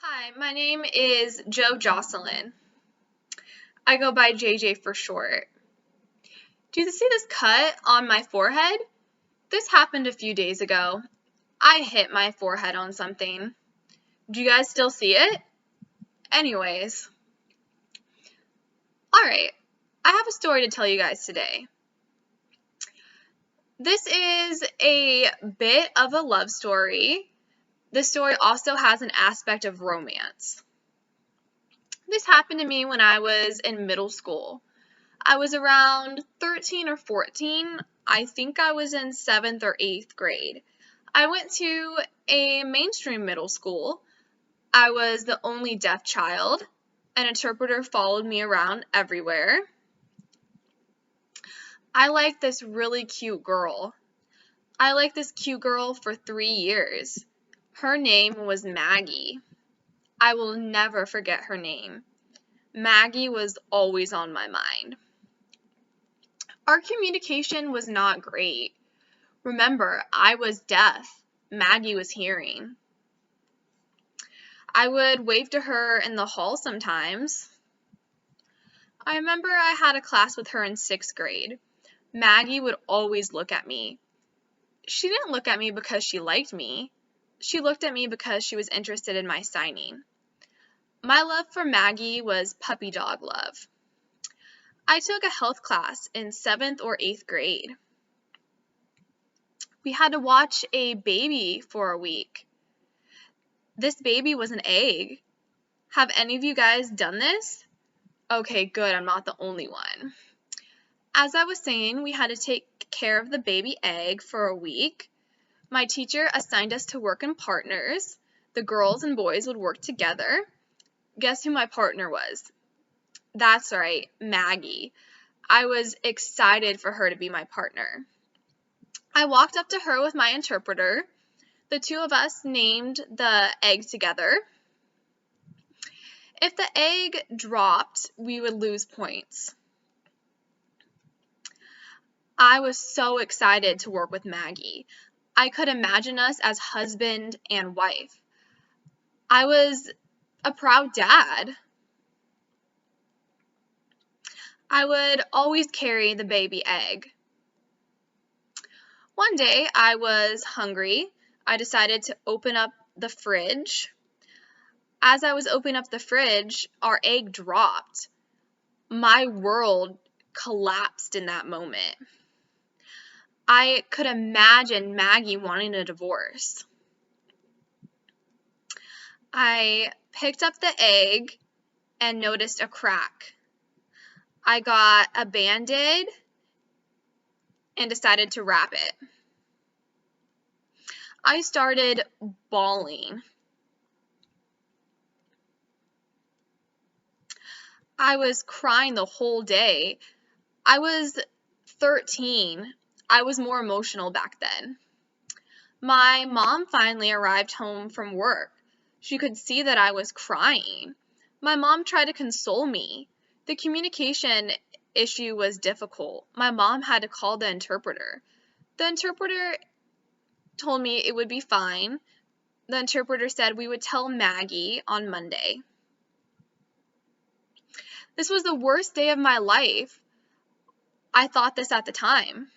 Hi, my name is Jo Jocelyn. I go by JJ for short. Do you see this cut on my forehead? This happened a few days ago. I hit my forehead on something. Do you guys still see it? Anyways. Alright, I have a story to tell you guys today. This is a bit of a love story. The story also has an aspect of romance. This happened to me when I was in middle school. I was around 13 or 14. I think I was in 7th or 8th grade. I went to a mainstream middle school. I was the only deaf child. An interpreter followed me around everywhere. I liked this really cute girl. I liked this cute girl for 3 years. Her name was Maggie. I will never forget her name. Maggie was always on my mind. Our communication was not great. Remember, I was deaf. Maggie was hearing. I would wave to her in the hall sometimes. I remember I had a class with her in 6th grade. Maggie would always look at me. She didn't look at me because she liked me. She looked at me because she was interested in my signing. My love for Maggie was puppy dog love. I took a health class in 7th or 8th grade. We had to watch a baby for a week. This baby was an egg. Have any of you guys done this? Okay, good, I'm not the only one. As I was saying, we had to take care of the baby egg for a week. My teacher assigned us to work in partners. The girls and boys would work together. Guess who my partner was? That's right, Maggie. I was excited for her to be my partner. I walked up to her with my interpreter. The two of us named the egg together. If the egg dropped, we would lose points. I was so excited to work with Maggie. I could imagine us as husband and wife. I was a proud dad. I would always carry the baby egg. One day I was hungry. I decided to open up the fridge. As I was opening up the fridge, our egg dropped. My world collapsed in that moment. I could imagine Maggie wanting a divorce. I picked up the egg and noticed a crack. I got a Band-Aid and decided to wrap it. I started bawling. I was crying the whole day. I was 13. I was more emotional back then. My mom finally arrived home from work. She could see that I was crying. My mom tried to console me. The communication issue was difficult. My mom had to call the interpreter. The interpreter told me it would be fine. The interpreter said we would tell Maggie on Monday. This was the worst day of my life. I thought this at the time.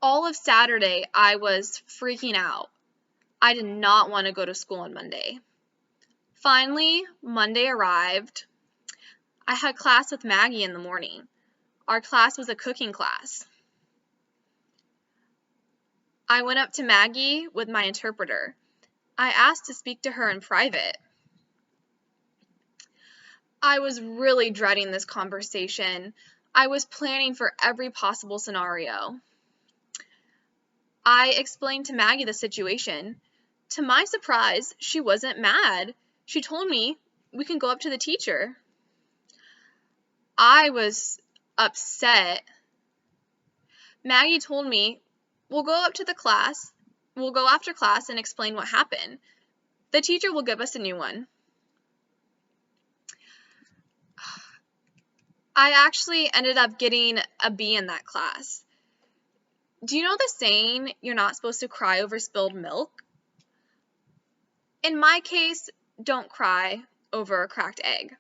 All of Saturday, I was freaking out. I did not want to go to school on Monday. Finally, Monday arrived. I had class with Maggie in the morning. Our class was a cooking class. I went up to Maggie with my interpreter. I asked to speak to her in private. I was really dreading this conversation. I was planning for every possible scenario. I explained to Maggie the situation. To my surprise, she wasn't mad. She told me we can go up to the teacher. I was upset. Maggie told me, we'll go up to the class. We'll go after class and explain what happened. The teacher will give us a new one. I actually ended up getting a B in that class. Do you know the saying, you're not supposed to cry over spilled milk? In my case, don't cry over a cracked egg.